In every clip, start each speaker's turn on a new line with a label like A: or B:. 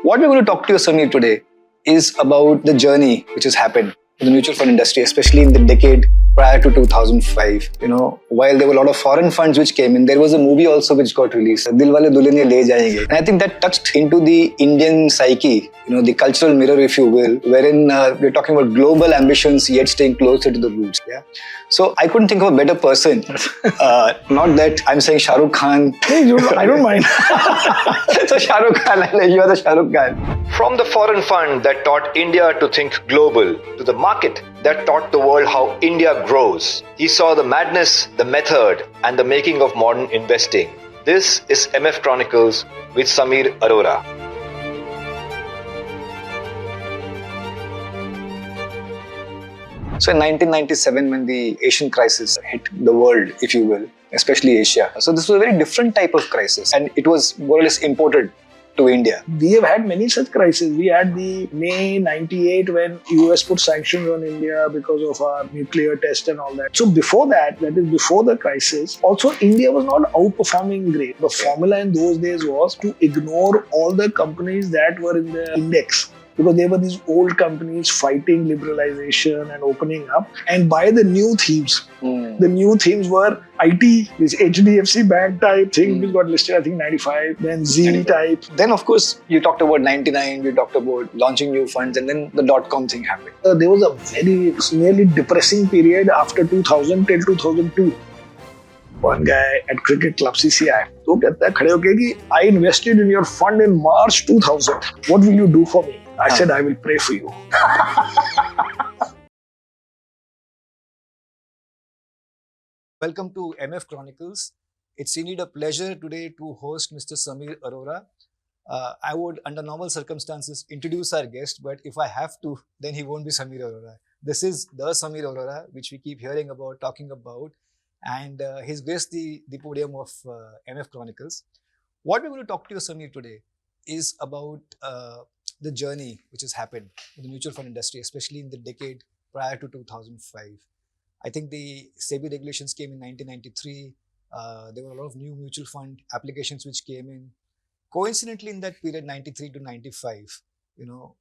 A: What we're going to talk to you, Samir, today is about the journey which has happened in the mutual fund industry, especially in the decade prior to 2005. While there were a lot of foreign funds which came in, there was a movie also which got released, Dilwale Dulhaniya Le Jayenge. And I think that touched into the Indian psyche, the cultural mirror, if you will, wherein we're talking about global ambitions yet staying closer to the roots. Yeah. So I couldn't think of a better person. Not that I'm saying Shah Rukh Khan.
B: Hey, I don't mind.
A: So Shah Rukh Khan, you are the Shah Rukh Khan.
C: From the foreign fund that taught India to think global to the market that taught the world how India grows, he saw the madness, the method, and the making of modern investing. This is MF Chronicles with Samir Arora.
A: So in 1997, when the Asian crisis hit the world, if you will, especially Asia, so this was a very different type of crisis, and it was more or less imported to India.
B: We have had many such crises. We had the May 98 when US put sanctions on India because of our nuclear test and all that. So before that is before the crisis, also India was not outperforming great. The formula in those days was to ignore all the companies that were in the index, because they were these old companies fighting liberalization and opening up, and buy the new themes. The new themes were IT, this HDFC Bank type thing, which got listed, I think, 95, then Z type.
A: Then, of course, you talked about 99, we talked about launching new funds, and then the .com thing happened.
B: There was a very nearly depressing period after 2000 till 2002. One guy at Cricket Club CCI, तो कहता है खड़े होके कि I invested in your fund in March 2000. What will you do for me? I said, I will pray for you.
A: Welcome to MF Chronicles. It's indeed a pleasure today to host Mr. Samir Arora. I would, under normal circumstances, introduce our guest, but if I have to, then he won't be Samir Arora. This is the Samir Arora, which we keep hearing about, talking about, and he's graced the podium of MF Chronicles. What we're going to talk to you, Samir, today is about the journey which has happened in the mutual fund industry, especially in the decade prior to 2005. I think the SEBI regulations came in 1993. There were a lot of new mutual fund applications which came in. Coincidentally, in that period, 93 to 95,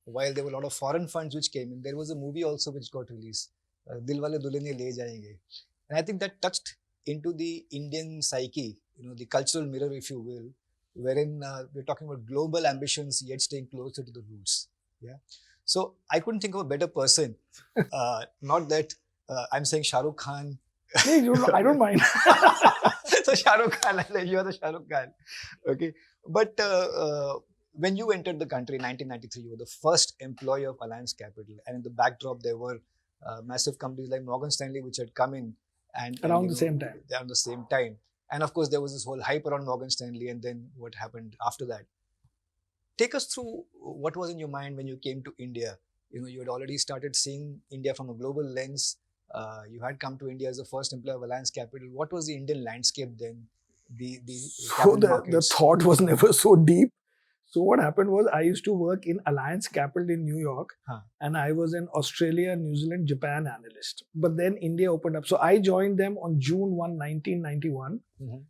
A: while there were a lot of foreign funds which came in, there was a movie also which got released, Dilwale Dulhaniya Le Jayenge. And I think that touched into the Indian psyche, the cultural mirror, if you will, wherein we're talking about global ambitions yet staying closer to the roots. Yeah. So I couldn't think of a better person. Not that I'm saying Shah Rukh Khan.
B: Hey, I don't mind.
A: So Shah Rukh Khan, you are the Shah Rukh Khan. Okay. But when you entered the country in 1993, you were the first employee of Helios Capital. And in the backdrop, there were massive companies like Morgan Stanley, which had come in. And
B: around the same time.
A: Around the same time. And of course, there was this whole hype around Morgan Stanley, and then what happened after that. Take us through what was in your mind when you came to India. You had already started seeing India from a global lens. You had come to India as the first employer of Helios Capital. What was the Indian landscape then?
B: So the thought was never so deep. So what happened was, I used to work in Alliance Capital in New York, and I was an Australia, New Zealand, Japan analyst. But then India opened up. So I joined them on June 1, 1991,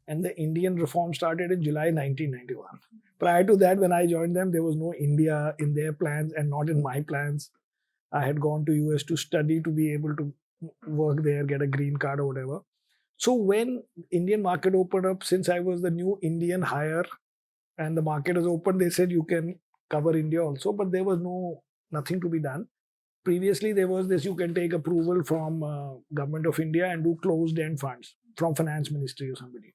B: and the Indian reform started in July 1991. Prior to that, when I joined them, there was no India in their plans and not in my plans. I had gone to US to study to be able to work there, get a green card or whatever. So when Indian market opened up, since I was the new Indian hire, and the market is open, they said you can cover India also, but there was nothing to be done. Previously, there was this, you can take approval from Government of India and do closed-end funds from Finance Ministry or somebody.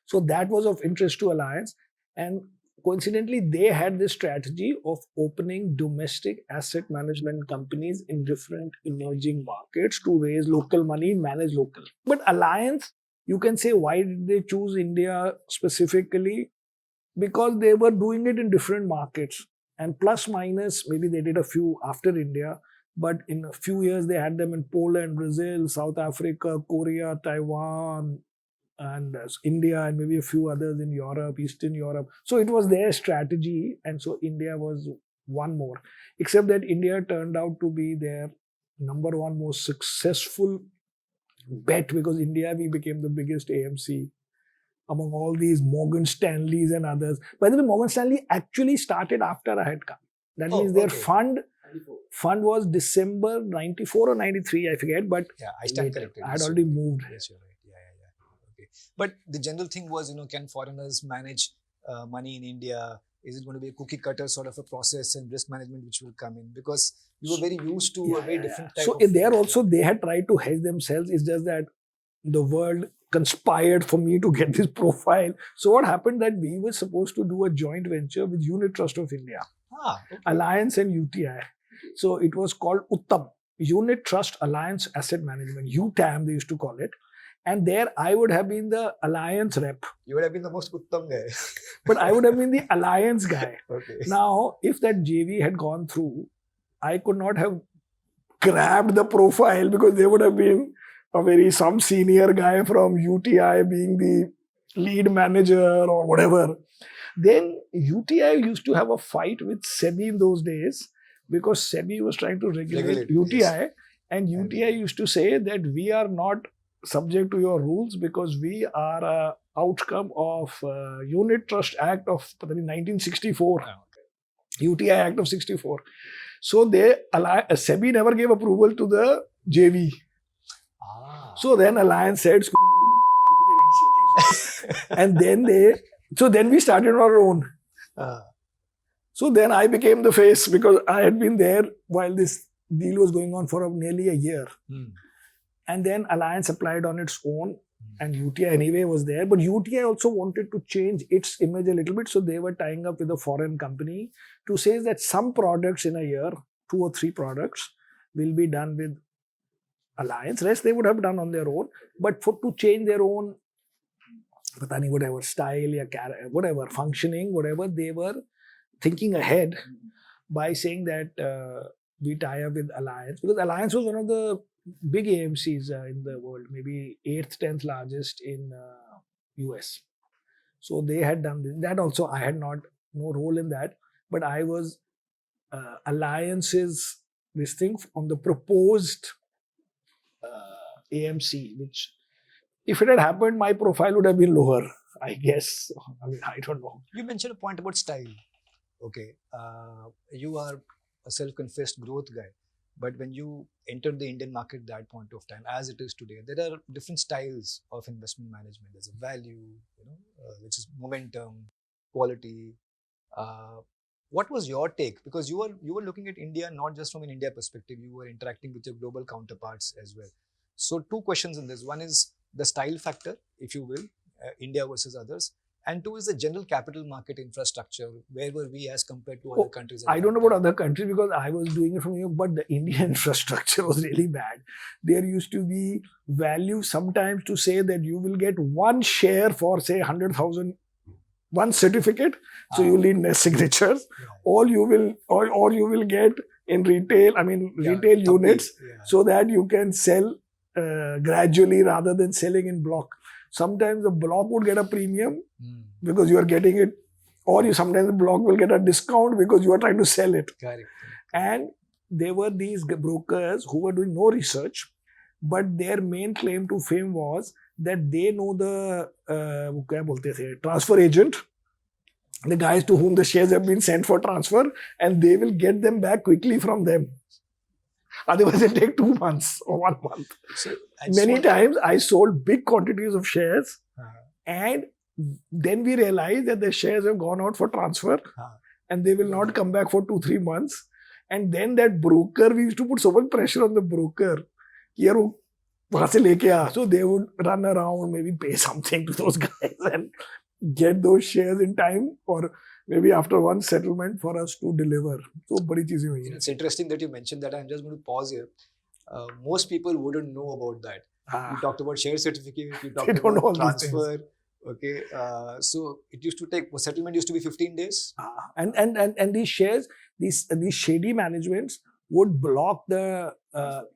B: So that was of interest to Alliance. And coincidentally, they had this strategy of opening domestic asset management companies in different emerging markets to raise local money, manage local. But Alliance, you can say, why did they choose India specifically? Because they were doing it in different markets, and plus minus, maybe they did a few after India, but in a few years they had them in Poland, Brazil, South Africa, Korea, Taiwan, and India, and maybe a few others in Europe, Eastern Europe. So it was their strategy, and so India was one more. Except that India turned out to be their number one most successful bet, because India, we became the biggest AMC among all these Morgan Stanleys and others. By the way, Morgan Stanley actually started after I had come. That means their fund was December 94 or 93, I forget, but
A: I stand corrected.
B: I had already moved.
A: Yes, you're right. Okay. But the general thing was, can foreigners manage money in India? Is it going to be a cookie cutter sort of a process and risk management which will come in? Because you were very used to a very different type
B: of...
A: So
B: there also, they had tried to hedge themselves. It's just that the world conspired for me to get this profile. So what happened that we were supposed to do a joint venture with Unit Trust of India, Alliance and UTI. So it was called UTAM, Unit Trust Alliance Asset Management, UTAM they used to call it. And there I would have been the alliance rep.
A: You would have been the most Uttam guy.
B: But I would have been the alliance guy.
A: Okay.
B: Now, if that JV had gone through, I could not have grabbed the profile because there would have been some senior guy from UTI being the lead manager or whatever. Then UTI used to have a fight with SEBI in those days because SEBI was trying to regulate UTI. Yes. And UTI used to say that we are not subject to your rules because we are a outcome of Unit Trust Act of 1964. UTI Act of 64. So SEBI never gave approval to the JV. So then Alliance said, and then we started our own. So then I became the face because I had been there while this deal was going on for nearly a year. And then Alliance applied on its own and UTI anyway was there. But UTI also wanted to change its image a little bit. So they were tying up with a foreign company to say that some products in a year, 2 or 3 products, will be done with Alliance. Rest they would have done on their own. But to change their own, whatever style, whatever functioning, whatever, they were thinking ahead by saying that we tie up with Alliance. Because Alliance was one of the big AMCs in the world, maybe 8th, 10th largest in US. So they had done this. That also, I had no role in that, but I was Alliance's this thing on the proposed AMC, which if it had happened, my profile would have been lower, I guess. I don't know.
A: You mentioned a point about style. Okay. You are a self-confessed growth guy. But when you entered the Indian market at that point of time, as it is today, there are different styles of investment management. There's a value, which is momentum, quality. What was your take? Because you were looking at India not just from an India perspective, you were interacting with your global counterparts as well. So 2 questions in this. One is the style factor, if you will, India versus others. And 2 is the general capital market infrastructure. Where were we as compared to other countries?
B: I don't know about other countries because I was doing it from New York, but the Indian infrastructure was really bad. There used to be value sometimes to say that you will get 1 share for say 100,000, 1 certificate. So you need less signatures. Or you will get in retail, retail units so that you can sell gradually rather than selling in block. Sometimes the block would get a premium because you are getting it, or sometimes the block will get a discount because you are trying to sell it.
A: Correct.
B: And there were these brokers who were doing no research, but their main claim to fame was that they know the transfer agent, the guys to whom the shares have been sent for transfer, and they will get them back quickly from them. Otherwise, it take 2 months or 1 month. So, many times, I sold big quantities of shares, and then we realized that the shares have gone out for transfer, and they will not come back for 2-3 months. And then that broker, we used to put so much pressure on the broker. So they would run around, maybe pay something to those guys and get those shares in time, or maybe after one settlement for us to deliver. So,
A: it's interesting that you mentioned that. I'm just going to pause here. Most people wouldn't know about that. You talked about share certificate, you talked about transfer. Okay, so it used to take, settlement used to be 15 days.
B: And these shares, these shady managements would block the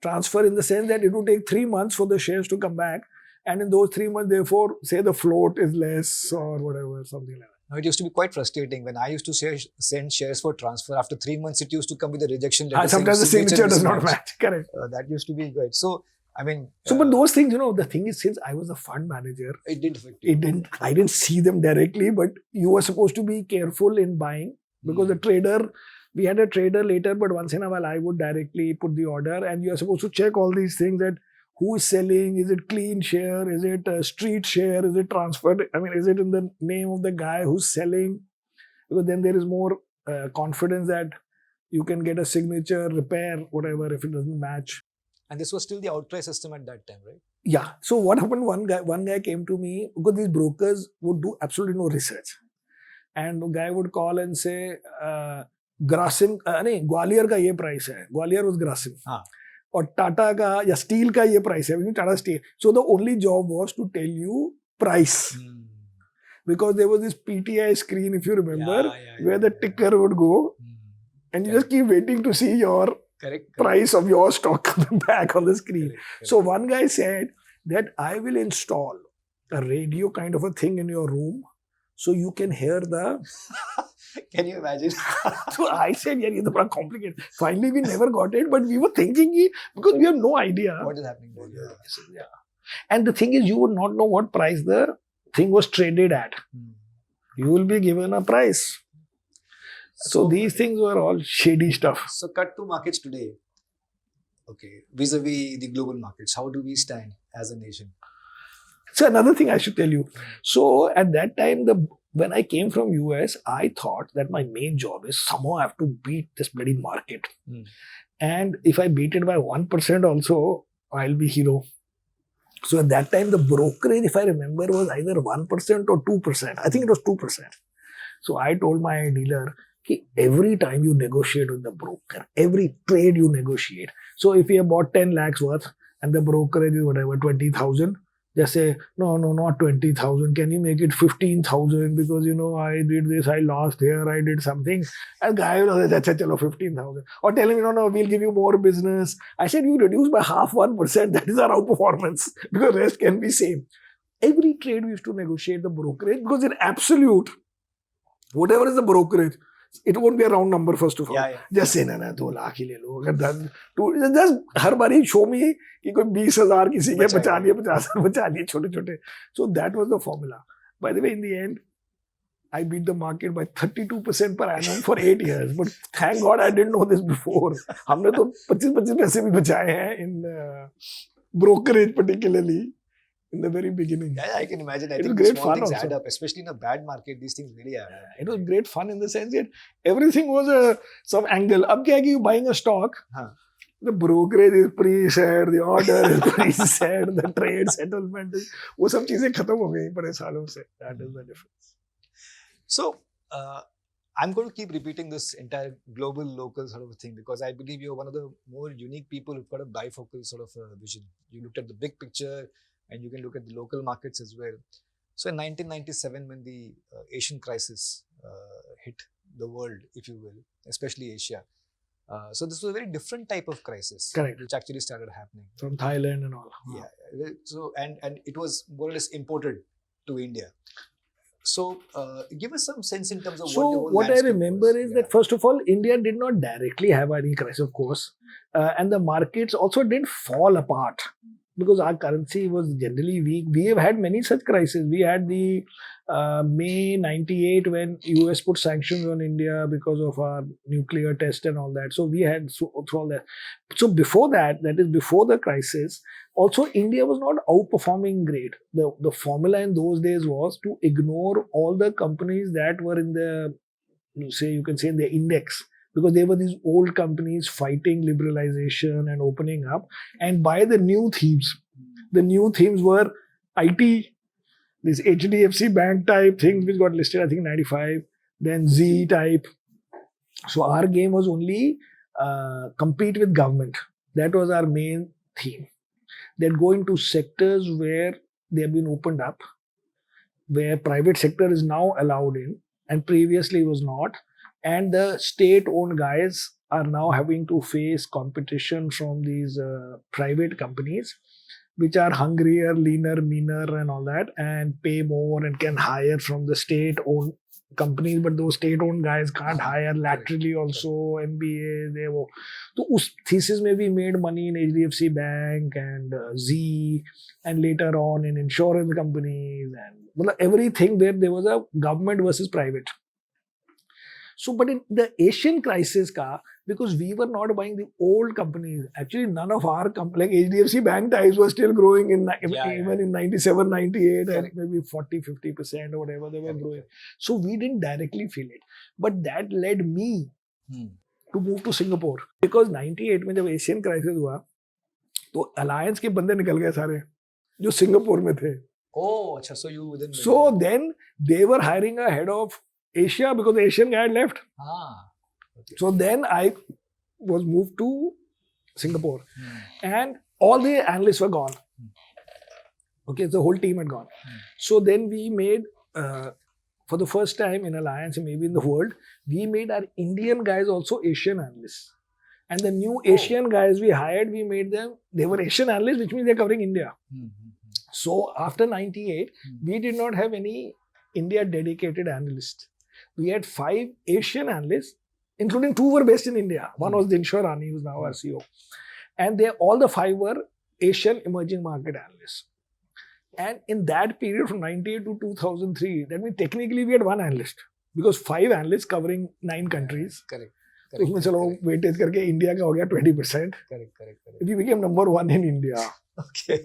B: transfer in the sense that it would take 3 months for the shares to come back. And in those 3 months, therefore, say the float is less or whatever, something like that.
A: Now, it used to be quite frustrating when I used to send shares for transfer. After 3 months, it used to come with a rejection letter.
B: Sometimes the signature does not match. Correct.
A: That used to be good. So, I mean,
B: but those things, the thing is, since I was a fund manager,
A: it didn't affect you.
B: I didn't see them directly, but you were supposed to be careful in buying because we had a trader later, but once in a while I would directly put the order, and you are supposed to check all these things, that who is selling, is it clean share, is it a street share, is it transferred, is it in the name of the guy who's selling, because then there is more confidence that you can get a signature, repair, whatever, if it doesn't match.
A: And this was still the outcry system at that time, right?
B: Yeah. So what happened, one guy came to me, because these brokers would do absolutely no research. And the guy would call and say, Grasim, Gwalior ka ye price hai. Gwalior was Grasim. Or Tata ka, ya Steel ka ye price hai. Tata Steel. So the only job was to tell you price. Because there was this PTI screen, if you remember, where the ticker would go. And you just keep waiting to see your price of your stock coming back on the screen. So one guy said that I will install a radio kind of a thing in your room so you can hear the...
A: Can you imagine?
B: So I said, yeah, it's very complicated. Finally, we never got it, but we were thinking, because we have no idea
A: what is happening there.
B: Yeah. And the thing is, you would not know what price the thing was traded at. You will be given a price. So these things were all shady stuff.
A: So cut to markets today. Okay, vis-a-vis the global markets, how do we stand as a nation?
B: So another thing I should tell you. So at that time, when I came from US, I thought that my main job is somehow I have to beat this bloody market. And if I beat it by 1% also, I'll be hero. So at that time, the brokerage, if I remember, was either 1% or 2%. I think it was 2%. So I told my dealer, every time you negotiate with the broker, every trade you negotiate. So if you have bought 10 lakhs worth and the brokerage is whatever, 20,000, just say, no, not 20,000. Can you make it 15,000? Because, I did this, I lost here, I did something. And guy will say, chalo, 15,000. Or tell him, no, we'll give you more business. I said, you reduce by half 1%. That is our outperformance. Because rest can be same. Every trade we used to negotiate the brokerage, because in absolute, whatever is the brokerage, it won't be a round number first of all. Just say, 2 lakh hi le lo. Just har bari show me कि कोई 20,000 किसी के बचा लिए, 50,000 बचा लिए, छोटे-छोटे. So that was the formula. By the way, in the end, I beat the market by 32% per annum for 8 years. But thank God I didn't know this before. हमने तो 25 पैसे भी बचाए हैं in brokerage particularly. In the very beginning.
A: Yeah, I can imagine. I think great small things add up, especially in a bad market. These things really add up.
B: It was great fun in the sense that everything was some angle. Ab kya hai ki you buying a stock, the brokerage is pre-set, the order is pre-set, the trade settlement is... वो सब चीजें खत्म हो गई बड़े सालों से. That is the difference.
A: So, I'm going to keep repeating this entire global, local sort of thing because I believe you're one of the more unique people who've got a bifocal sort of vision. You looked at the big picture, and you can look at the local markets as well. So in 1997, when the Asian crisis hit the world, if you will, especially Asia, so this was a very different type of crisis.
B: Correct.
A: Which actually started happening.
B: From Thailand and all.
A: Yeah. So, and it was more or less imported to India. So give us some sense in terms of
B: what I remember is that first of all, India did not directly have any crisis, of course. And the markets also didn't fall apart. Because our currency was generally weak. We have had many such crises. We had the May 98 when US put sanctions on India because of our nuclear test and all that. So we had through all that. So before that is before the crisis, also India was not outperforming great. The formula in those days was to ignore all the companies that were in the, you can say in the index. Because they were these old companies fighting liberalization and opening up, and buy the new themes. The new themes were IT, this HDFC Bank type things which got listed, I think 95, then Z type. So our game was only compete with government. That was our main theme. Then go into sectors where they have been opened up, where private sector is now allowed in, and previously was not. And the state-owned guys are now having to face competition from these private companies, which are hungrier, leaner, meaner and all that, and pay more and can hire from the state-owned companies, but those state-owned guys can't hire laterally also, MBA, they wo. So us thesis mein we made money in HDFC Bank and Z, and later on in insurance companies, and everything there was a government versus private. So, but in the Asian crisis because we were not buying the old companies, actually none of our companies, like HDFC Bank ties were still growing even in 97, 98, and maybe 40, 50% or whatever they were growing. So we didn't directly feel it. But that led me to move to Singapore. Because 98 when the Asian crisis हुआ, तो Alliance के बंदे निकल गए सारे, जो Singapore में थे.
A: Oh, अच्छा, so you didn't.
B: So then they were hiring a head of Asia because the Asian guy had left. Okay. So then I was moved to Singapore and all the analysts were gone. Okay, the whole team had gone. So then we made, for the first time in Alliance, maybe in the world, we made our Indian guys also Asian analysts. And the new Asian guys we hired, we made them, they were Asian analysts, which means they're covering India. So after 98, we did not have any India dedicated analysts. We had 5 Asian analysts, including 2 were based in India. One was Dinshaw Rani, who's now our CEO. And all the 5 were Asian emerging market analysts. And in that period from 98 to 2003, that means technically we had 1 analyst. Because 5 analysts covering 9 countries.
A: Correct.
B: So उसमें चलो weightage करके India का हो गया 20%.
A: Correct.
B: We became number 1 in India.
A: Okay.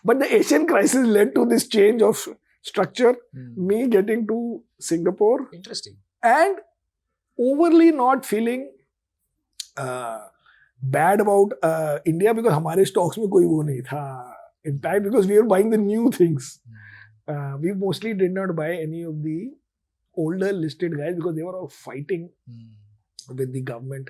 B: But the Asian crisis led to this change of structure, me getting to Singapore.
A: Interesting.
B: And overly not feeling bad about India because हमारे stocks में कोई वो नहीं था. In fact, because we were buying the new things. We mostly did not buy any of the older listed guys because they were all fighting with the government.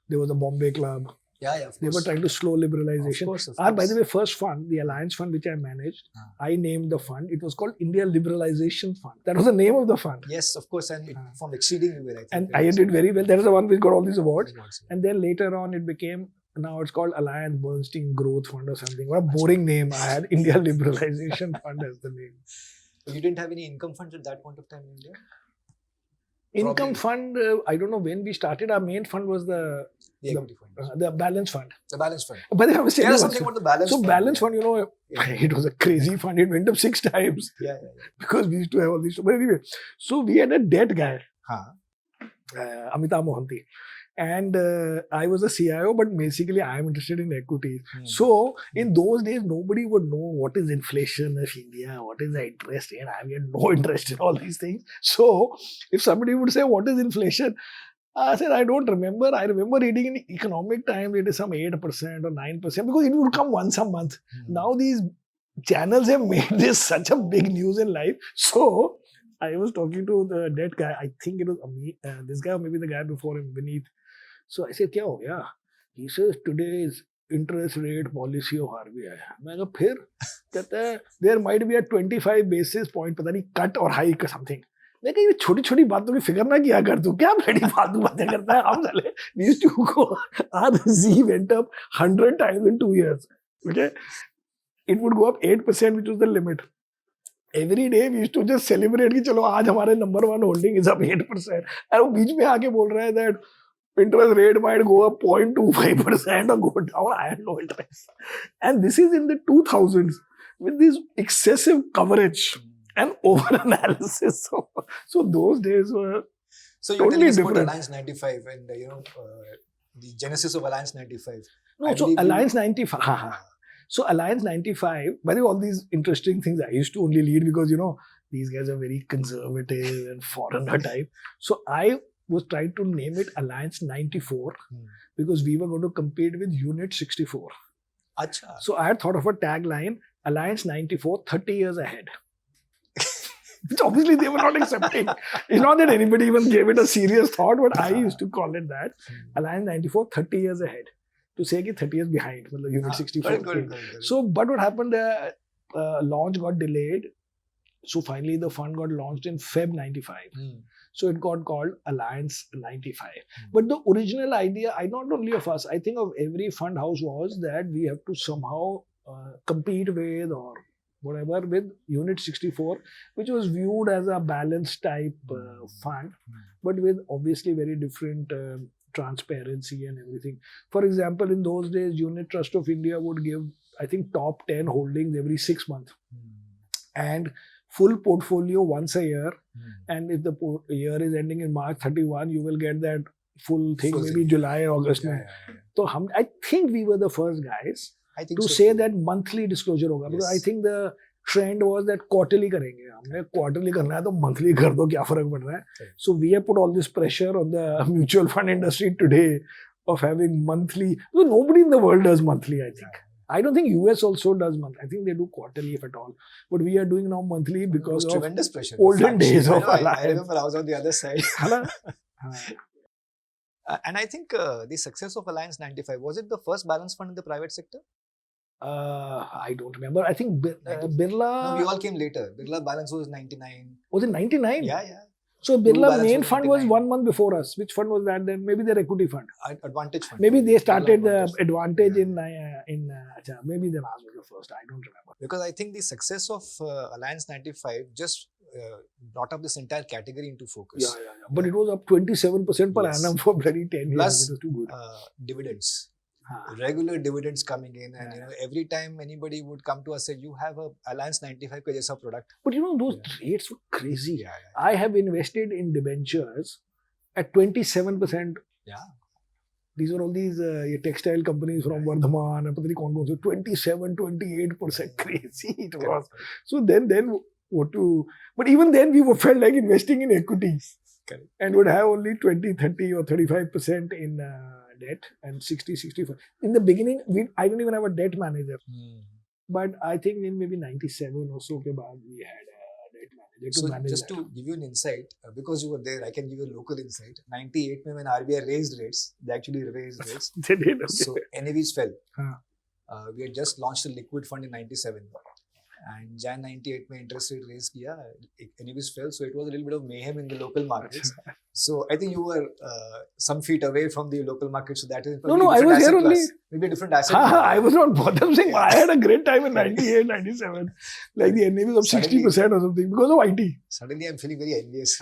B: There was a Bombay Club.
A: Yeah,
B: they were trying to slow liberalisation.
A: Of course.
B: By the way, first fund, the Alliance Fund which I managed, I named the fund. It was called India Liberalisation Fund. That was the name of the fund.
A: Yes, of course, and it formed exceedingly well, I think.
B: And I did very well. That is the one which got all these awards. And then later on, it became, now it's called Alliance Bernstein Growth Fund or something. What a boring name. I had India Liberalisation Fund as the name.
A: You didn't have any income funds at that point of time in India?
B: Income fund, I don't know when we started. Our main fund was the
A: equity fund.
B: The balance fund.
A: The balance fund.
B: But I was
A: saying something about the balance
B: fund.
A: So
B: balance fund, it was a crazy fund. It went up 6 times.
A: Yeah.
B: Because we used to have all these. But anyway, so we had a debt guy, Amitabh Mohanty. And I was a CIO, but basically I am interested in equities. So in those days, nobody would know what is inflation of India, what is the interest rate. I had no interest in all these things. So if somebody would say, what is inflation? I said, I don't remember. I remember reading in Economic Times, it is some 8% or 9% because it would come once a month. Now these channels have made this such a big news in life. So I was talking to the debt guy. I think it was this guy or maybe the guy before him, Vineet. So I said, क्या हो गया? He says, today's interest rate policy of RBI. मैं कहा फिर कहता है, there might be a 25 basis point, पता नहीं cut or hike or something. मैं कहा ये छोटी-छोटी बातों की फिक्र ना किया कर तू, क्या बड़ी फालतू बातें करता है? हम साले, we used to go, our Z went up 100 times in 2 years. Okay, it would go up 8%, which was the limit. Every day we used to just celebrate कि चलो आज हमारे number 1 holding is up 8%. और वो बीच में आके बोल रहा है that interest rate might go up 0.25% or go down. I had no interest. And this is in the 2000s with this excessive coverage and over-analysis. So those days were totally different.
A: Alliance 95 and the genesis of Alliance 95.
B: No, so Alliance 95. So Alliance 95, by the way, all these interesting things I used to only lead because, these guys are very conservative and foreigner type. So I was trying to name it Alliance 94 because we were going to compete with Unit 64.
A: Achha.
B: So I had thought of a tagline, Alliance 94, 30 years ahead. Which obviously they were not accepting. It's not that anybody even gave it a serious thought, but I used to call it that. Alliance 94, 30 years ahead. To say that 30 years behind, Unit 64.
A: Good.
B: So, but what happened, the launch got delayed. So finally the fund got launched in Feb 95. So it got called Alliance 95. But the original idea, not only of us, I think of every fund house was that we have to somehow compete with or whatever, with Unit 64, which was viewed as a balanced type fund, but with obviously very different transparency and everything. For example, in those days, Unit Trust of India would give, I think, top 10 holdings every 6 months. And full portfolio once a year. And if the year is ending in March 31, you will get that full thing, maybe July, August. So I think we were the first guys to say that monthly disclosure hoga. Because I think the trend was that quarterly karenge. Humne quarterly karna hai to monthly kar do, kya farak pad raha hai. So we have put all this pressure on the mutual fund industry today of having monthly. So nobody in the world does monthly, I think. I don't think US also does monthly. I think they do quarterly, if at all. But we are doing now monthly because of
A: tremendous pressure.
B: Olden days of Alliance.
A: I remember I was on the other side. And I think the success of Alliance 95, was it the first balance fund in the private sector?
B: I don't remember. I think Birla...
A: No, we all came later. Birla balance was 99.
B: Was it 99?
A: Yeah.
B: So Birla main fund was 1 month before us. Which fund was that then? Maybe their equity fund.
A: Advantage fund.
B: Maybe they started the Advantage in maybe then ours was the first. I don't remember.
A: Because I think the success of Alliance 95 just brought up this entire category into focus.
B: Yeah. But it was up 27% per annum for bloody 10 years.
A: Plus,
B: it was too good.
A: Dividends. Regular dividends coming in, and every time anybody would come to us and say, you have a Alliance 95 ka jaisa product.
B: But those rates were crazy. I have invested in debentures at 27%. These were all these textile companies from Vardhaman and 27, 28%. Crazy it was. So then what to... But even then we felt like investing in equities.
A: Correct.
B: And would have only 20, 30 or 35% in debt and 60, 65. In the beginning, I don't even have a debt manager. But I think in maybe 97 or so, we had a debt manager
A: to manage just that. To give you an insight, because you were there, I can give you a local insight. 98 when RBI raised rates, they actually raised rates.
B: They did, okay.
A: So NAVs fell. We had just launched a liquid fund in 97. And Jan 98 mein interest rate raise kiya, NAVs fell, so it was a little bit of mayhem in the local markets. So I think you were some feet away from the local market, so that is
B: no, I was there only.
A: Maybe a different asset.
B: I was not bottom saying I had a great time in 98, 97. Like the NAVs of 60% or something because of IT.
A: Suddenly I'm feeling very envious.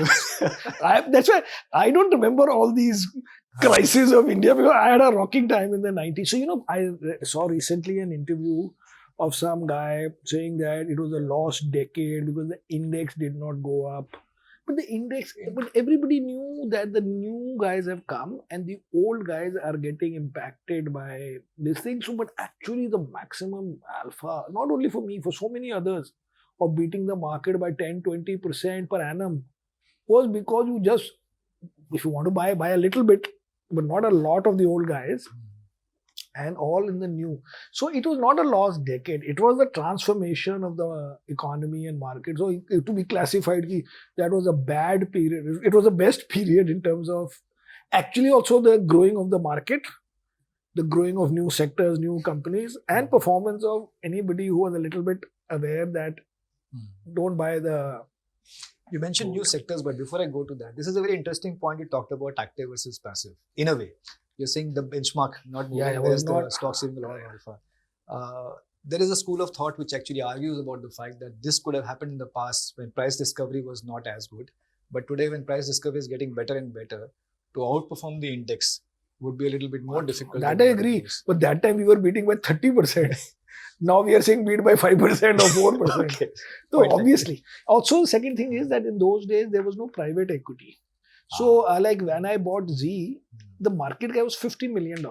B: That's why I don't remember all these crises of India because I had a rocking time in the 90s. So I saw recently an interview of some guy saying that it was a lost decade because the index did not go up. But everybody knew that the new guys have come and the old guys are getting impacted by this thing. So, but actually the maximum alpha, not only for me, for so many others, of beating the market by 10, 20% per annum was because you just, if you want to buy a little bit, but not a lot of the old guys. And all in the new. So it was not a lost decade. It was the transformation of the economy and market. So to be classified, that was a bad period. It was the best period in terms of actually also the growing of the market, the growing of new sectors, new companies, and performance of anybody who was a little bit aware that don't buy the...
A: You mentioned new sectors, but before I go to that, this is a very interesting point you talked about active versus passive. In a way. You're saying the benchmark not moving, whereas the stock saving a lot of alpha. There is a school of thought which actually argues about the fact that this could have happened in the past when price discovery was not as good. But today when price discovery is getting better and better, to outperform the index would be a little bit more difficult.
B: That I agree. But that time we were beating by 30%. Now we are saying beat by 5% or 4%. Okay. So obviously. Also, the second thing is that in those days there was no private equity. So like when I bought Z, the market cap was $50 million.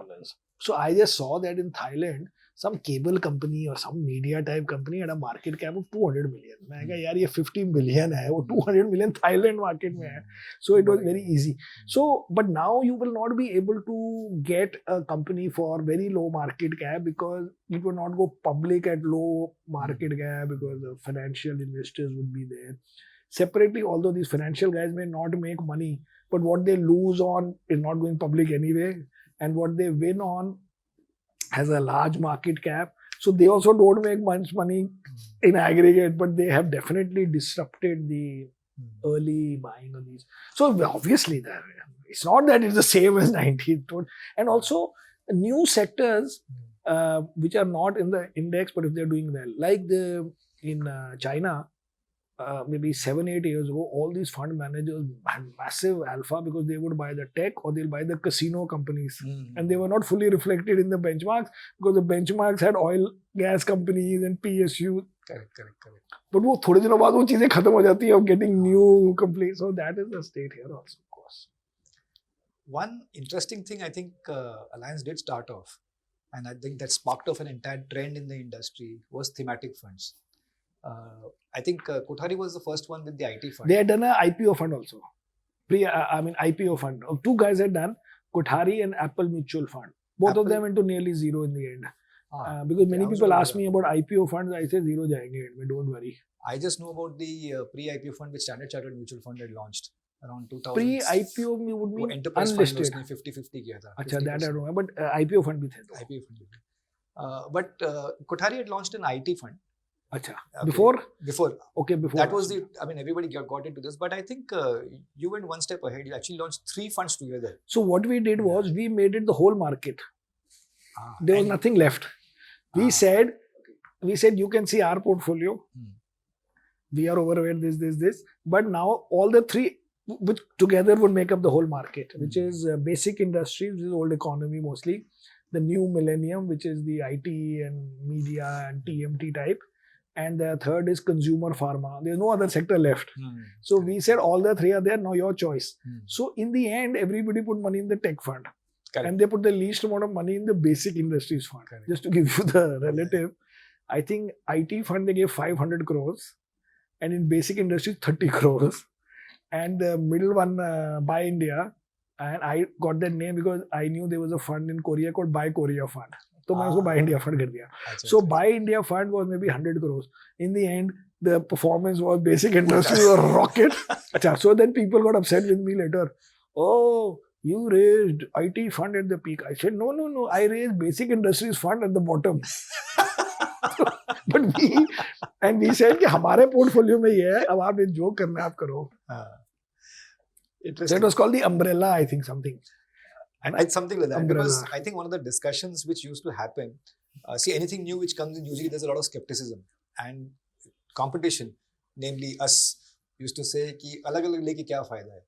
B: So I just saw that in Thailand, some cable company or some media type company had a market cap of 200 million. I said, yaar, ye 50 million hai, wo 200 million Thailand market mein hai. So it was very easy. So, but now you will not be able to get a company for very low market cap because it will not go public at low market cap because the financial investors would be there. Separately, although these financial guys may not make money, but what they lose on is not going public anyway. And what they win on has a large market cap. So they also don't make much money in aggregate, but they have definitely disrupted the early buying of these. So obviously, it's not that it's the same as 19th. And also, new sectors which are not in the index, but if they're doing well, like the in China, maybe 7-8 years ago, all these fund managers had massive alpha because they would buy the tech or they'll buy the casino companies. And they were not fully reflected in the benchmarks because the benchmarks had oil, gas companies and PSU.
A: Correct.
B: But वो थोड़े दिनों बाद वो चीजें खत्म हो जाती है of getting new complaints. So that is the state here also, of course.
A: One interesting thing I think Alliance did start off, and I think that sparked off an entire trend in the industry, was thematic funds. I think Kothari was the first one with the IT fund.
B: They had done an IPO fund also. IPO fund. Two guys had done Kothari and Apple Mutual Fund. Both of them went to nearly zero in the end. Because many people ask me about IPO funds, I say zero jayenge, don't worry.
A: I just know about the pre-IPO fund which Standard Chartered Mutual Fund had launched around 2000.
B: Pre-IPO would mean
A: enterprise
B: unlisted.
A: Fund 50-50 kiya tha.
B: Achha, that I don't know. But IPO fund bhi the.
A: IPO fund. But Kothari had launched an IT fund.
B: Achha. Before?
A: Okay,
B: before.
A: That was everybody got into this. But I think you went one step ahead. You actually launched 3 funds together.
B: So what we did was, we made it the whole market. There was nothing left. We said, you can see our portfolio. We are overweight this. But now all the 3 which together would make up the whole market, which is basic industries, which is old economy mostly. The new millennium, which is the IT and media and TMT type. And the third is consumer pharma. There's no other sector left. So we said all the 3 are there, now your choice. So in the end, everybody put money in the tech fund. Correct. And they put the least amount of money in the basic industries fund. Correct. Just to give you the relative, I think IT fund they gave 500 crores and in basic industries 30 crores. And the middle one, Buy India, and I got that name because I knew there was a fund in Korea called Buy Korea Fund. So I Buy India Fund kar diya. So Buy India Fund was maybe 100 crores. In the end, the performance was basic industries was rocket. So then people got upset with me later. Oh, you raised IT fund at the peak. I said, no. I raised basic industries fund at the bottom. But we said कि हमारे portfolio में ये है, अब आप जो करना आप करो. So it was called the umbrella, I think, something.
A: And it's something like that. Umbrella. Because I think one of the discussions which used to happen, see anything new which comes in, usually there's a lot of skepticism and competition, namely us, used to say कि अलग-अलग लेके क्या फायदा है?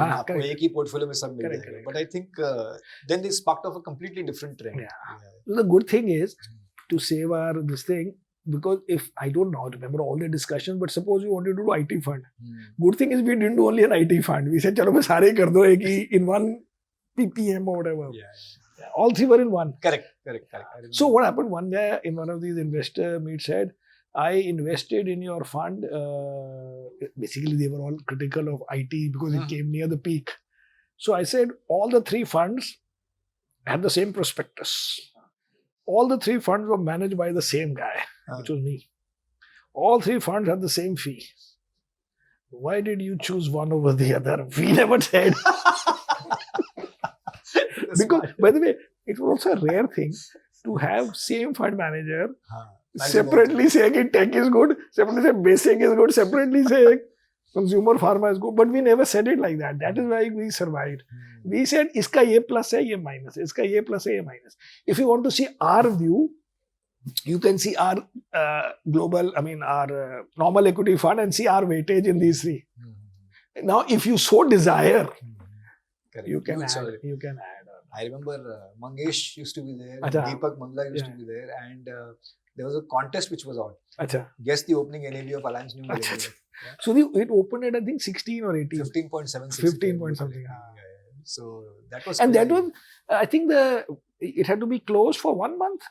A: आपको एक ही portfolio में सब मिल जाएगा. But I think then they sparked off a completely different trend.
B: So the good thing is to save this thing, because if I don't know, remember all the discussions, but suppose we wanted to do IT fund. Good thing is we didn't do only an IT fund. We said, chalo bhai sare kar do in one PPM or whatever. All 3 were in one.
A: Correct.
B: So what happened? One guy in one of these investor meets said, I invested in your fund. Basically, they were all critical of IT because it came near the peak. So I said, all the 3 funds had the same prospectus. All the 3 funds were managed by the same guy, which was me. All 3 funds had the same fee. Why did you choose one over the other? We never said. Because, by the way, it was also a rare thing to have same fund manager separately say that tech is good, separately say basic is good, separately say consumer pharma is good. But we never said it like that. That is why we survived. We said, iska ye plus hai, ye minus. Iska ye plus hai, ye minus. If you want to see our view, you can see our our normal equity fund and see our weightage in these 3. Now, if you so desire, you can add.
A: I remember Mangesh used to be there, Deepak Mangla used to be there, and there was a contest which was on. Guess the opening NAV of Alliance New Year.
B: So it opened at I think 16 or 18.
A: 15.76.
B: 15 point something.
A: So that was.
B: And that was, I think it had to be closed for 1 month.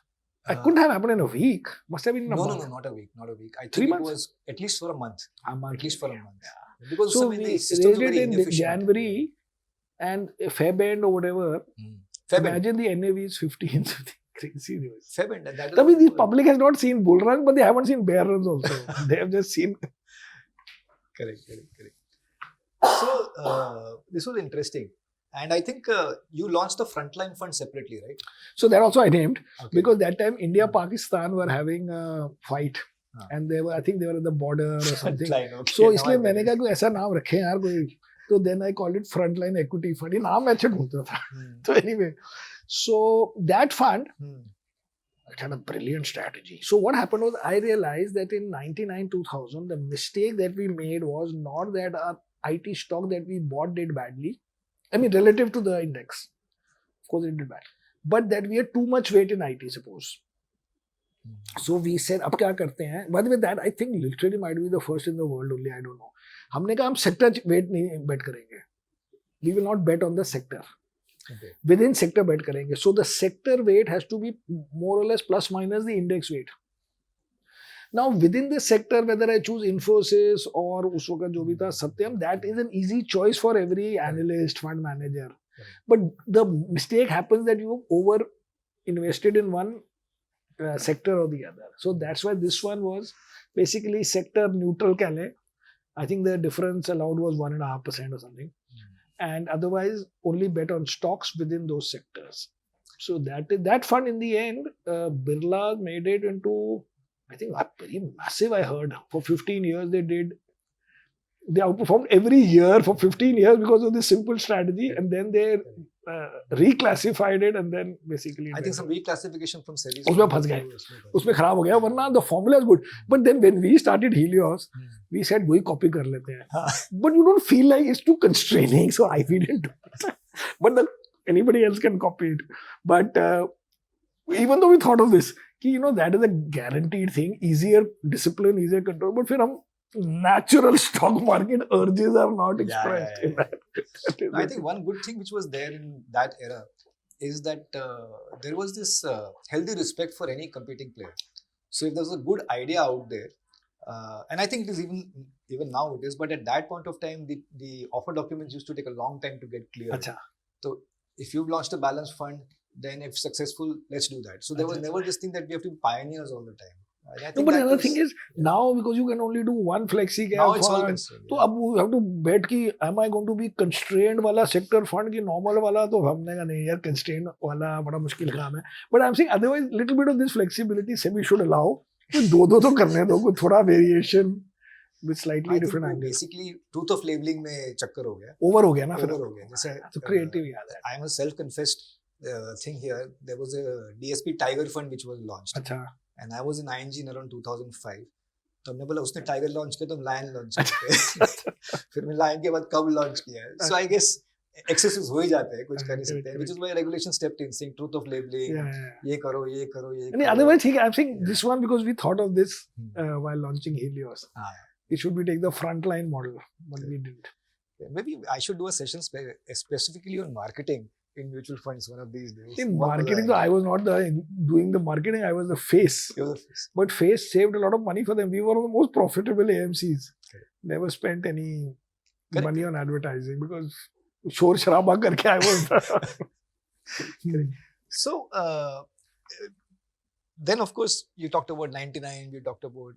B: It couldn't have happened in a week. Must have been in a month.
A: No, not a week. I think
B: 3 months?
A: It was at least for a month. At least for a month.
B: Yeah.
A: Because
B: so we raised it in January and Feb end or whatever. Imagine the NAV is 15. Crazy.
A: Feb end.
B: I mean, the public has not seen bull run, but they haven't seen bear runs also. They have just seen.
A: Correct. So this was interesting. And I think you launched the Frontline fund separately, right?
B: So that also I named because that time India-Pakistan were having a fight. And I think they were at the border or something. So इसलिए मैंने कहा कोई ऐसा नाम रखें यार कोई. So then I called it Frontline Equity Fund. ये नाम अच्छा ढूंढता था. So anyway, so that fund, It had a brilliant strategy. So what happened was I realized that in 99-2000, the mistake that we made was not that our IT stock that we bought did badly. I mean, relative to the index. Of course, it did bad. But that we had too much weight in IT, suppose. So we said, अब क्या करते हैं? By the way, that I think literally might be the first in the world only, I don't know. हमने कहा हम sector weight नहीं bet करेंगे. We will not bet on the sector. Okay. Within sector bet करेंगे. So the sector weight has to be more or less plus minus the index weight. Now within the sector, whether I choose Infosys or उस वक्त जो भी था Satyam, that is an easy choice for every analyst, fund manager. But the mistake happens that you over invested in one sector or the other. So that's why this one was basically sector neutral. I think the difference allowed was 1.5% or something. And otherwise only bet on stocks within those sectors. So that fund in the end, Birla made it into, I think, very massive. I heard for 15 years they outperformed every year for 15 years because of this simple strategy, and then they reclassified it, and then basically
A: I think some reclassification from SEBI.
B: उसमें फंस गए, उसमें खराब हो गया, वरना the formula is good. But then when we started Helios, we said वही copy कर लेते हैं. But you don't feel like it's too constraining, so we didn't do it. But anybody else can copy it. But even though we thought of this, that is a guaranteed thing, easier discipline, easier control. But फिर हम natural stock market urges are not expressed in that.
A: I think one good thing which was there in that era is that there was this healthy respect for any competing player. So if there's a good idea out there, and I think it is even now it is, but at that point of time, the offer documents used to take a long time to get cleared. Achha. So if you've launched a balanced fund, then if successful, let's do that. So there was never this thing that we have to be pioneers all the time.
B: No, but another thing is now, because you can only do one flexi cap fund, so अब you have to bet कि am I going to be constrained वाला sector fund की normal वाला, तो हमने कहा नहीं यार, constrained वाला बड़ा मुश्किल काम है. But I'm saying otherwise little bit of this flexibility SEBI should allow कि दो तो करने दो, कोई थोड़ा variation with slightly different angles.
A: Basically truth of labeling में चक्कर हो गया.
B: Over हो गया ना फिर.
A: Over हो गया. जैसे
B: तो creative याद है.
A: I am a self-confessed thing here. There was a DSP Tiger fund which was launched.
B: अच्छा.
A: And I was in ING in around 2005. तो हमने बोला उसने टाइगर लॉन्च किया तो हम लायन लॉन्च करते हैं. फिर मैं लायन के बाद कब लॉन्च किया है. So I guess excesses हो ही जाते हैं, कुछ कर नहीं सकते हैं. Which is why regulation stepped in, saying truth of labeling. ये करो, ये करो, ये करो.
B: Otherwise, I'm saying this one because we thought of this while launching Helios. It should be take the Frontline model, but we didn't.
A: Maybe I should do a session specifically on marketing in mutual funds one of these days.
B: In marketing, I was not doing the marketing, I was the face.
A: You were the face.
B: But face saved a lot of money for them. We were one of the most profitable AMCs. Okay. Never spent any money on advertising because shor sharaba karke I was.
A: So, then of course, you talked about 99, you talked about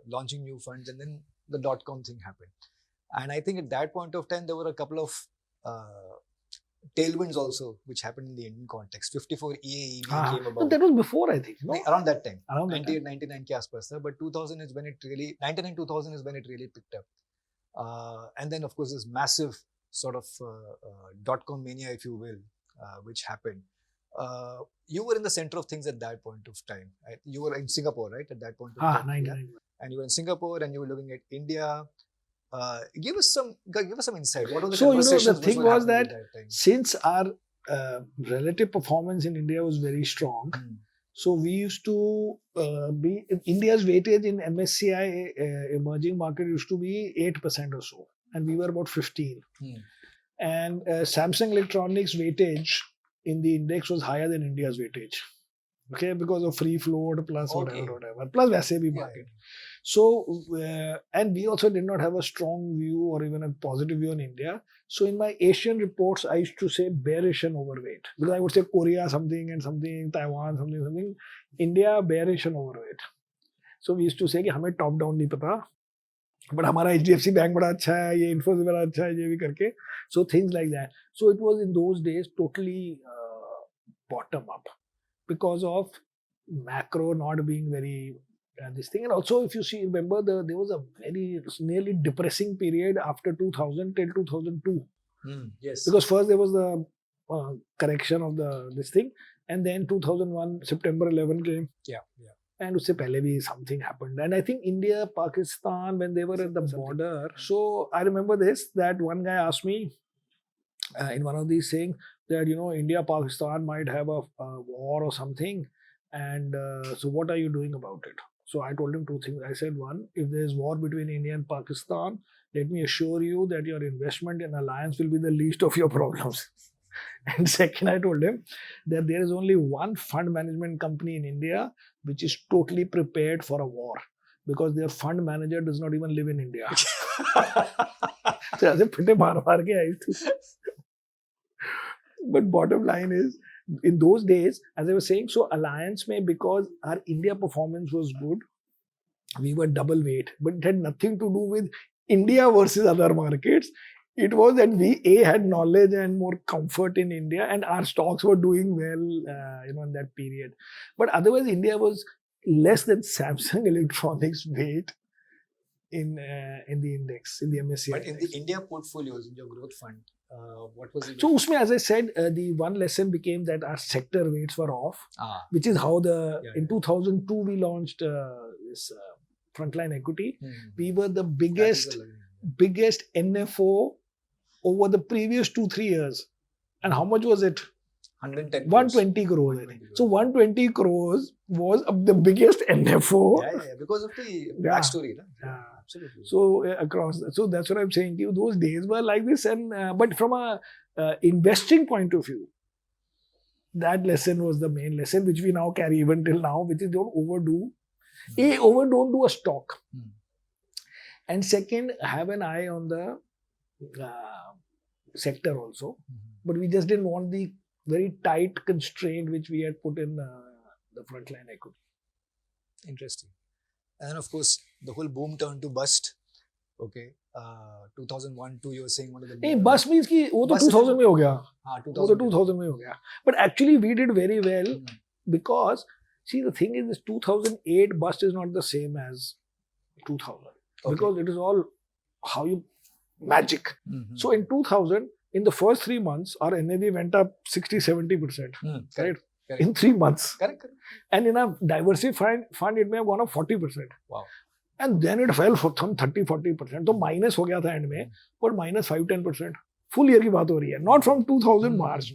A: launching new funds, and then the .com thing happened. And I think at that point of time, there were a couple of tailwinds also, which happened in the Indian context. 54 EAEV came about.
B: No, that was before, I think. No?
A: Around that time.
B: Around
A: 98, 99 ke aaspas tha, but 2000 is when it really, 99, 2000 is when it really picked up. And then, of course, this massive sort of .com mania, if you will, which happened. You were in the center of things at that point of time. Right? You were in Singapore, right? At that point of time.
B: 99.
A: And you were in Singapore and you were looking at India. Give us some insight. What was the
B: conversations? The thing was that since our relative performance in India was very strong, so we used to be India's weightage in MSCI emerging market used to be 8% or so, and we were about 15. And Samsung Electronics weightage in the index was higher than India's weightage. Okay, because of free float plus whatever. Plus SEBI market. So, and we also did not have a strong view or even a positive view on India. So, in my Asian reports, I used to say bearish and overweight. Because I would say Korea something and something, Taiwan something. India bearish and overweight. So, we used to say कि हमें top down नहीं पता. But हमारा HDFC bank बड़ा अच्छा है, ये Infosys बड़ा अच्छा है, ये भी करके. So, things like that. So, it was in those days totally bottom up. Because of macro not being very this thing, and also if you remember there was a very nearly depressing period after 2000 till 2002.
A: Yes.
B: Because first there was the correction of this thing, And then 2001, September 11 came.
A: Yeah.
B: And usse pehle bhi something happened. And I think India, Pakistan, when they were at the border. So I remember this, that one guy asked me in one of these saying that, India, Pakistan might have a war or something. And so what are you doing about it? So I told him two things. I said, one, if there is war between India and Pakistan, let me assure you that your investment in alliance will be the least of your problems. And second, I told him that there is only one fund management company in India which is totally prepared for a war, because their fund manager does not even live in India. So but bottom line is, in those days, as I was saying, so alliance may, because our India performance was good, we were double weight, but it had nothing to do with India versus other markets. It was that we had knowledge and more comfort in India, and our stocks were doing well, in that period. But otherwise, India was less than Samsung Electronics weight in the index, in the MSCI.
A: But in the India portfolios, in your growth fund, what was it?
B: So, usme, as I said, the one lesson became that our sector weights were off, which is how in 2002 we launched this Frontline Equity. We were the biggest NFO over the previous 2-3 years. And how much was it? 120 crores. I think. So 120 crores was the biggest NFO.
A: Yeah, because of the backstory.
B: Yeah.
A: Absolutely.
B: So so that's what I'm saying to you. Those days were like this, and but from a investing point of view, that lesson was the main lesson, which we now carry even till now, which is don't overdo. Don't do a stock. And second, have an eye on the sector also. But we just didn't want the very tight constraint which we had put in the Frontline Equity.
A: Interesting. And of course, the whole boom turned to bust. Okay. 2001-2, you were saying one of the...
B: bust means ki, wo to 2000 mein ho gaya. 2000 mein ho gaya. But actually, we did very well because, see, the thing is, this 2008 bust is not the same as 2000. Because it is all how you magic. So in 2000, in the first 3 months, our NAV went up 60-70%. Right? In 3 months.
A: Correct.
B: And in a diversified fund, it may have gone up 40%.
A: Wow.
B: And then it fell for some 30-40%. So minus ho gaya tha end mein, but minus 5-10%. Full year ki baat ho rahi hai. Not from 2000 March.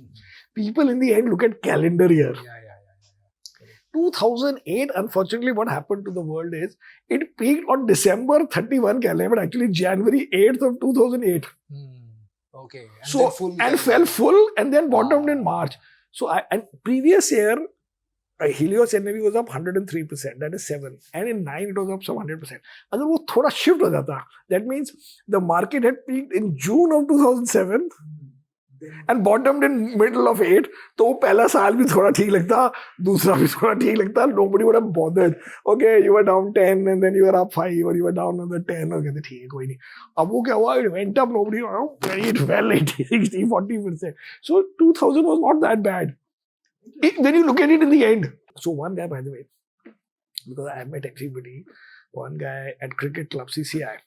B: People in the end look at calendar year. 2008, unfortunately, what happened to the world is it peaked on December 31 calendar, but actually January 8th of 2008.
A: Okay.
B: And fell full and then bottomed in March. So, and previous year, Helios NAV was up 103%, that is 7. And in 9, it was up some 100%. Agar wo thoda shift ho jata, that means the market had peaked in June of 2007 and bottomed in middle of 8. So, pehla saal bhi thoda theek lagta, dusra bhi thoda theek lagta, nobody would have bothered. Okay, you were down 10 and then you were up 5 or you were down another 10. Okay, theek hai, koi nahi. Ab wo kya hua? It went up, nobody, it fell 80, 60, 40%. So, 2000 was not that bad. When you look at it in the end. So one guy, by the way, because I met everybody, one guy at Cricket Club, CCI,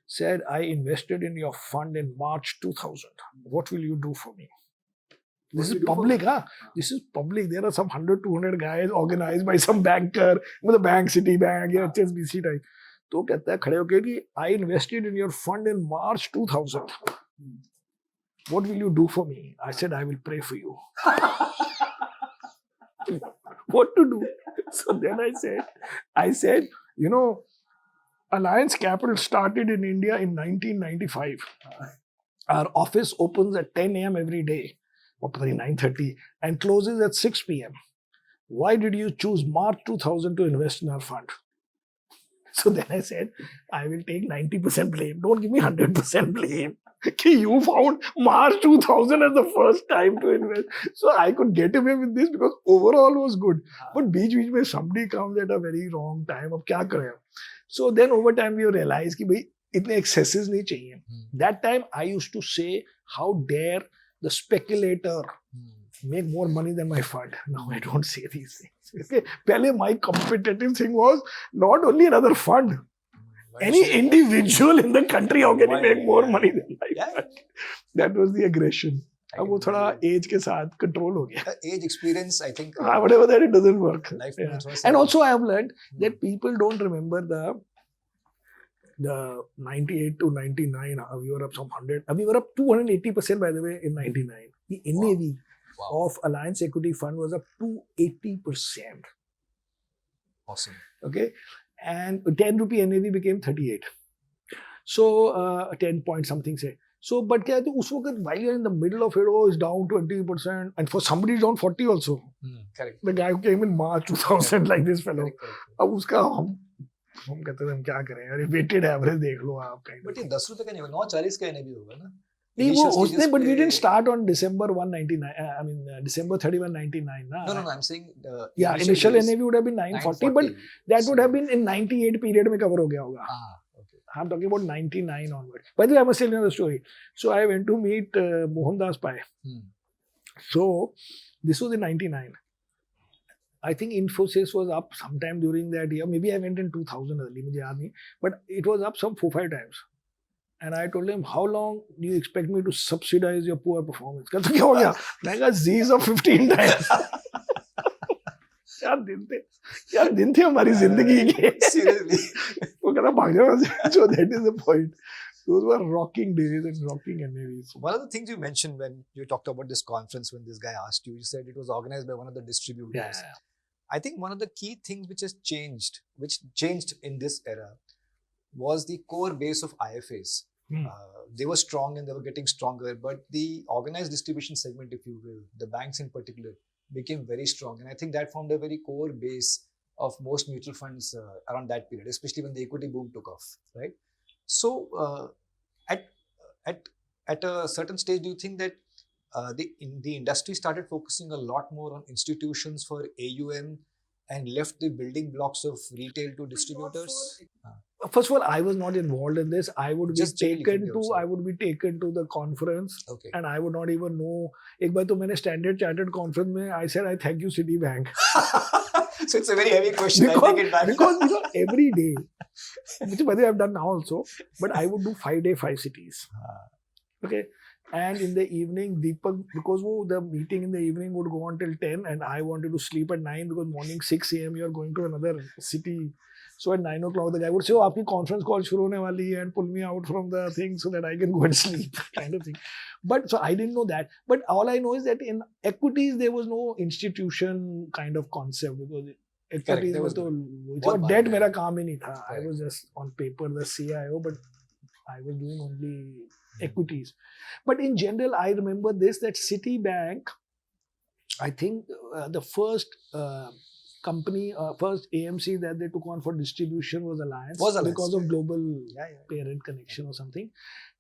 B: said, I invested in your fund in March 2000. What will you do for me? This is public, huh? This is public. There are some 100, 200 guys organized by some banker, the bank, Citibank, HSBC type. So, कहता है खड़े होके कि I invested in your fund in March 2000. What will you do for me? I said, I will pray for you. What to do? So then I said, Alliance Capital started in India in 1995. Our office opens at 10 a.m. every day, or 9:30, and closes at 6 p.m. Why did you choose March 2000 to invest in our fund? So then I said, I will take 90% blame. Don't give me 100% blame. You found March 2000 as the first time to invest. So I could get away with this because overall was good. But beach mein somebody comes at a very wrong time. Ab kya kare? So then over time we realized that itne excesses nahi chahiye. That time I used to say, how dare the speculator make more money than my fund. Now I don't say these things. Pehle my competitive thing was not only another fund. Any individual in the country, how can he make more money than my fund? That was the aggression. अब वो थोड़ा age के साथ control हो गया.
A: Age, experience, I think.
B: Whatever that, it doesn't work.
A: Life
B: And also I have learned that people don't remember the 98 to 99, we were up some 100, we were up 280% by the way in 99. The NAV of Alliance Equity Fund was up 280%.
A: Awesome.
B: Okay. And 10 rupee NAV became 38. So 10 point something say. So, but while you're in the middle of it, it's down 20%. And for somebody, it's down 40 also.
A: Correct.
B: The guy who came in March 2000 like this fellow. अब उसका हम कहते थे हम क्या करें यार weighted average देख लो आप कहीं.
A: बट ये 10 रुपए का नहीं होगा, 9.40 का NAV होगा ना.
B: नहीं वो उसने but we didn't start on December 199. I mean December 31, 99 ना.
A: No, I'm saying
B: initial NAV would have been 940, but that would have been in 98 period में cover हो गया होगा.
A: Okay.
B: I'm talking about 99 onward. By the way, I must tell you the story. So I went to meet Mohandas Pai. So this was in 99. I think Infosys was up sometime during that year. Maybe I went in 2000 early, मुझे याद नहीं. But it was up some 4-5 times. And I told him, how long do you expect me to subsidize your poor performance? कहता क्या हो गया? मैं कहा Z's of 15 times. यार दिन थे हमारी जिंदगी के. Seriously. वो कहता भाग जाओ. So that is the point. Those were rocking days and rocking NAVs.
A: One of the things you mentioned when you talked about this conference, when this guy asked you, you said it was organized by one of the distributors.
B: Yeah.
A: I think one of the key things which changed in this era was the core base of IFAs. They were strong and they were getting stronger, but the organized distribution segment, if you will, the banks in particular, became very strong. And I think that formed a very core base of most mutual funds around that period, especially when the equity boom took off, right? So at a certain stage, do you think that the industry started focusing a lot more on institutions for AUM and left the building blocks of retail to distributors?
B: First of all, I was not involved in this. I would be taken to the conference, and I would not even know. एक बार तो मैंने Standard Chartered conference में I said I thank you Citibank.
A: So it's a very heavy question.
B: because every day, which by the way I've done now also, but I would do 5-day 5 cities. Okay. And in the evening, Deepak, because the meeting in the evening would go on till 10 and I wanted to sleep at 9 because morning 6 a.m. you're going to another city. So at 9 o'clock, the guy would say, oh, aapki conference call shuru hone wali hai, and pull me out from the thing so that I can go and sleep, kind of thing. But so I didn't know that. But all I know is that in equities, there was no institution kind of concept because equities was debt mera kaam hi nahi tha. I was just on paper the CIO, but I was doing only equities. But in general, I remember this, that Citibank, I think the first company, first AMC that they took on for distribution was Alliance. Because of global parent connection or something.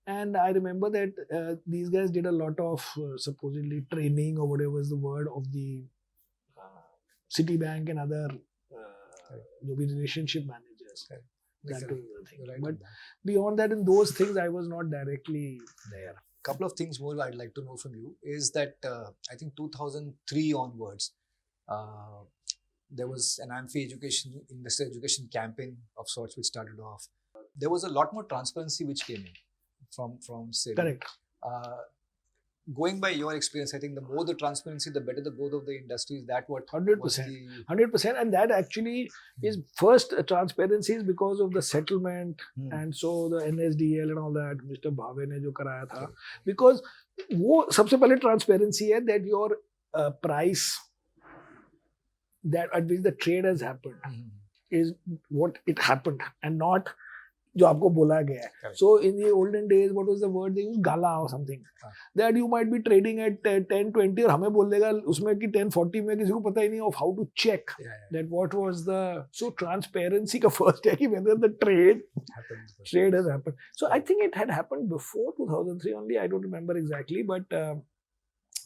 B: And I remember that these guys did a lot of supposedly training or whatever is the word of the Citibank and other relationship managers. That was the thing. But beyond that, in those things, I was not directly there.
A: Couple of things more I'd like to know from you is that I think 2003 onwards, there was an investor education campaign of sorts which started off. There was a lot more transparency which came in from SEBI.
B: Correct.
A: Going by your experience, I think the more the transparency, the better the growth of the industry. Is that what?
B: 100%. 100%. And that actually is first transparency is because of the settlement and so the NSDL and all that, Mr. Bhave ne jo karaya tha. Because wo sabse pehle transparency hai that your price that at which the trade has happened is what it happened and not जो आपको बोला गया है. So in the olden days, what was the word they used? Gala or something. That you might be trading at 10:20 और हमें बोल देगा उसमें कि 10:40 में किसी को पता ही नहीं of how to check that what was the. So transparency का first है कि whether the trade has happened. So I think it had happened before 2003 only. I don't remember exactly, but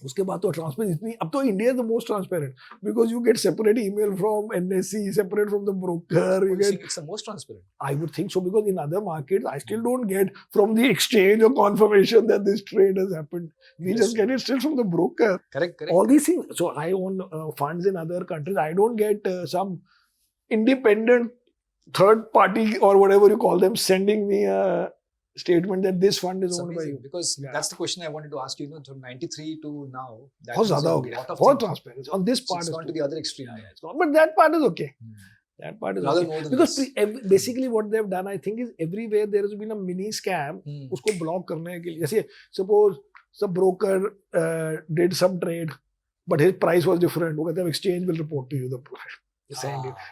B: उसके बाद तो ट्रांसपेरेंट इतनी अब तो India is the most transparent because you get separate email from NSC separate from the broker you get
A: it's the most transparent
B: I would think so because in other markets I still don't get from the exchange और confirmation that this trade has happened. We just get it still from the broker.
A: Correct.
B: All these things. So I own funds in other countries. I don't get some independent third party or whatever you call them sending me a statement that this fund is owned by you.
A: Because that's the question I wanted to ask you. From 93 to now, that
B: is a lot of transparency on this part.
A: It's gone to the other extreme.
B: But that part is okay. That part is okay. Because basically what they've done, I think, is everywhere there has been a mini scam. Usko block karne ke liye. Suppose some broker did some trade, but his price was different. The exchange will report to you the price.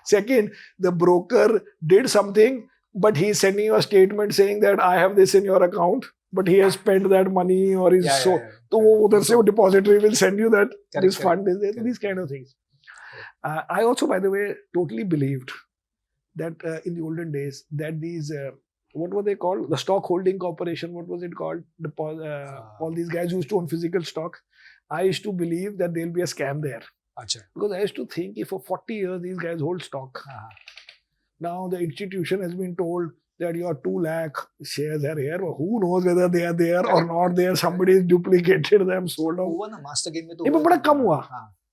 B: Second, the broker did something, but he's sending you a statement saying that I have this in your account, but he has spent that money or is so depository will send you that this fund is there. These kind of things. I also, by the way, totally believed that in the olden days that these what were they called? The stock holding corporation. What was it called? All these guys used to own physical stock. I used to believe that there will be a scam there. Because I used to think if for 40 years these guys hold stock. Now the institution has been told that your 2 lakh shares are here. Who knows whether they are there or not there? Somebody has duplicated them, sold out.
A: Master game mein to
B: bada kam hua.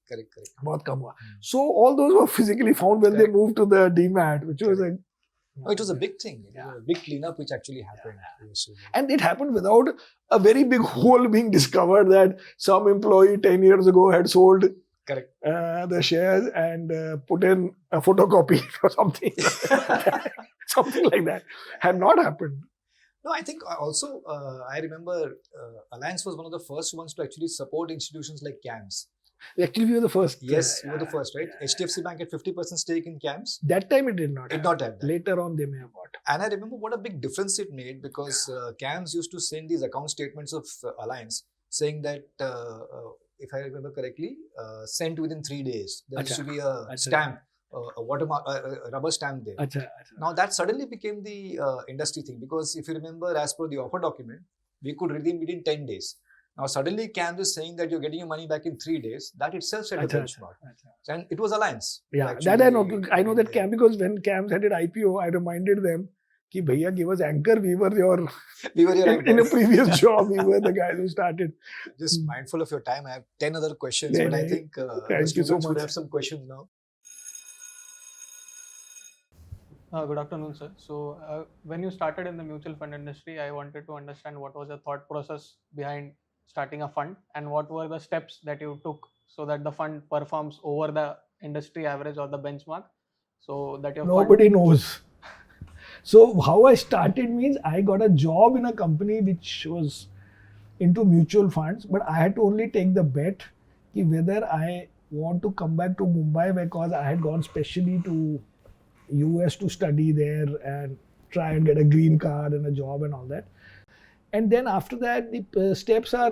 A: Correct.
B: Bahut kam hua. So all those were physically found when they moved to the demat, which was like...
A: it was a big thing. It was a big cleanup which actually happened.
B: And it happened without a very big hole being discovered that some employee 10 years ago had sold the shares and put in a photocopy or something. Something like that. Had not happened.
A: No, I think also, I remember Alliance was one of the first ones to actually support institutions like CAMS.
B: Actually, we were the first.
A: Yes, we were the first, right? HDFC Bank had 50% stake in CAMS.
B: That time it did not.
A: It not have that.
B: Later on, they may have got.
A: And I remember what a big difference it made because CAMS used to send these account statements of Alliance saying that, if I remember correctly, sent within 3 days. There used to be a stamp, a watermark, a rubber stamp there. Now that suddenly became the industry thing because if you remember, as per the offer document, we could redeem within 10 days. Now suddenly CAMS is saying that you're getting your money back in 3 days. That itself set a benchmark. And it was Alliance.
B: Yeah, that I know. I know that CAMS, because when CAMS had an IPO, I reminded them, Ki bhaiya, give us anchor. We were your in a previous job. We were the guys who started.
A: Just mindful of your time. I have 10 other questions, but I think students would have some questions now.
D: Good afternoon, sir. So, when you started in the mutual fund industry, I wanted to understand what was the thought process behind starting a fund and what were the steps that you took so that the fund performs over the industry average or the benchmark, so that your
B: nobody knows. So how I started means I got a job in a company which was into mutual funds, but I had to only take the bet whether I want to come back to Mumbai because I had gone specially to US to study there and try and get a green card and a job and all that. And then after that, the steps are,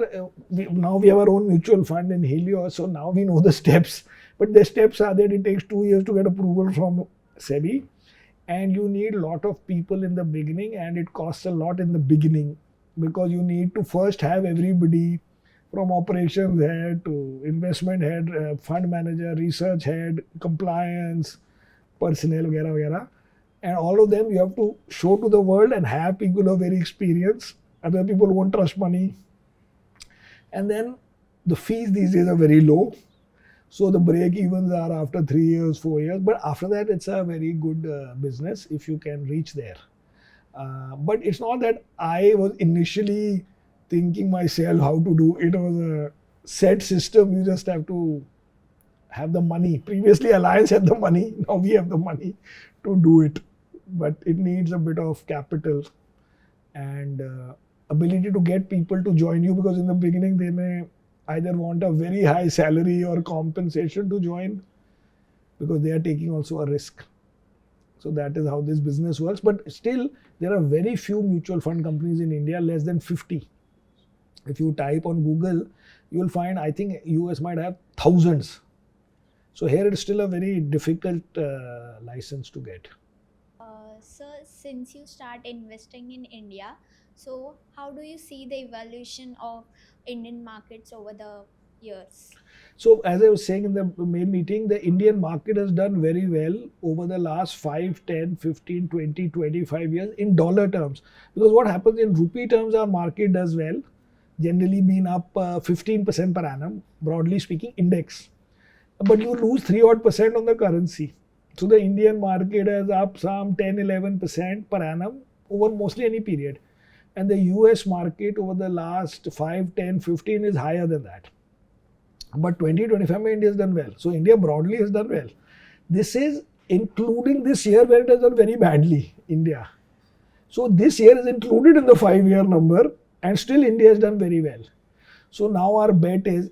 B: now we have our own mutual fund in Helios, so now we know the steps. But the steps are that it takes 2 years to get approval from SEBI. And you need a lot of people in the beginning, and it costs a lot in the beginning because you need to first have everybody from operations head to investment head, fund manager, research head, compliance, personnel, etc. And all of them you have to show to the world and have people who are very experienced. Other people won't trust money. And then the fees these days are very low. So the break-evens are after 3 years, 4 years. But after that, it's a very good business if you can reach there. But it's not that I was initially thinking myself how to do it. It was a set system. You just have to have the money. Previously, Alliance had the money. Now we have the money to do it. But it needs a bit of capital and ability to get people to join you, because in the beginning they may either want a very high salary or compensation to join because they are taking also a risk. So that is how this business works. But still, there are very few mutual fund companies in India, less than 50. If you type on Google, you will find, I think US might have thousands. So here it's still a very difficult license to get.
E: So since you start investing in India, so how do you see the evolution of Indian markets over the years?
B: So as I was saying in the main meeting, the Indian market has done very well over the last 5, 10, 15, 20, 25 years in dollar terms. Because what happens in rupee terms, our market does well, generally been up 15% per annum, broadly speaking, index. But you lose 3% on the currency. So the Indian market is up some 10, 11% per annum over mostly any period. And the US market over the last 5, 10, 15 is higher than that. But 2025 India has done well. So India broadly has done well. This is including this year where it has done very badly, India. So this year is included in the 5-year number and still India has done very well. So now our bet is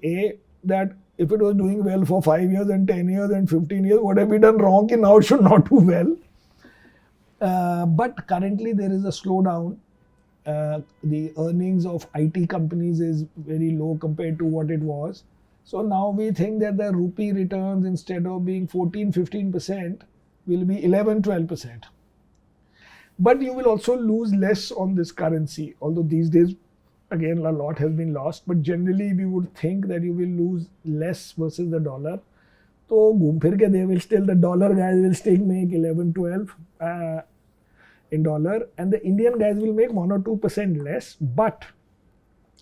B: that if it was doing well for 5 years and 10 years and 15 years, what have we done wrong? Now it should not do well. But currently there is a slowdown. The earnings of IT companies is very low compared to what it was. So now we think that the rupee returns, instead of being 14-15%, will be 11-12%. But you will also lose less on this currency, although these days again a lot has been lost, but generally we would think that you will lose less versus the dollar. So the dollar guys will still make 11-12 in dollar, and the Indian guys will make 1 or 2% less, but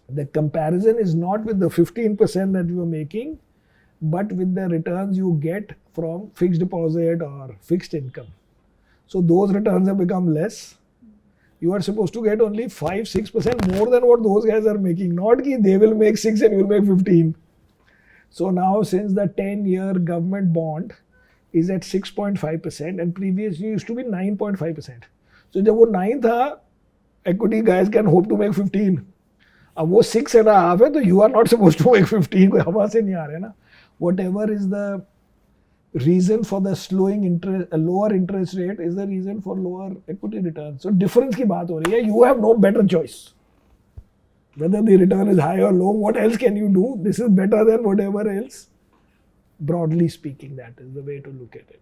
B: the comparison is not with the 15% that you are making, but with the returns you get from fixed deposit or fixed income. So those returns have become less. You are supposed to get only 5-6% more than what those guys are making. Not that they will make 6 and you will make 15. So now since the 10-year government bond is at 6.5% and previously used to be 9.5%. So when it was 9, equity guys can hope to make 15. If it was 6.5, then you are not supposed to make 15. Whatever is the reason for the lower interest rate is the reason for lower equity return. So difference ki baat ho rahi hai. You have no better choice. Whether the return is high or low, what else can you do? This is better than whatever else. Broadly speaking, that is the way to look at it.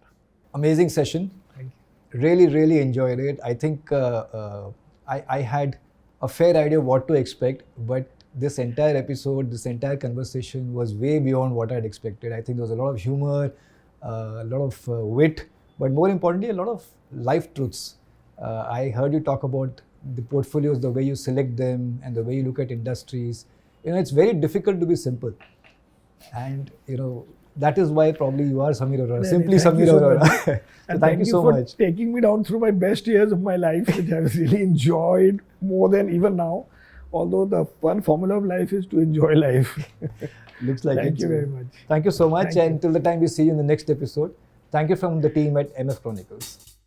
A: Amazing session.
B: Thank you.
A: Really enjoyed it. I think I had a fair idea of what to expect, but this entire episode, this entire conversation was way beyond what I'd expected. I think there was a lot of humor, a lot of wit, but more importantly, a lot of life truths. I heard you talk about the portfolios, the way you select them, and the way you look at industries. It's very difficult to be simple, and that is why probably you are Samir Arora. Simply Samir Arora.
B: And
A: thank you so much
B: for taking me down through my best years of my life, which I've really enjoyed more than even now. Although the one formula of life is to enjoy life.
A: Looks like
B: Thank you very much.
A: Thank you so much.
B: Thank you.
A: And till the time we see you in the next episode, thank you from the team at MF Chronicles.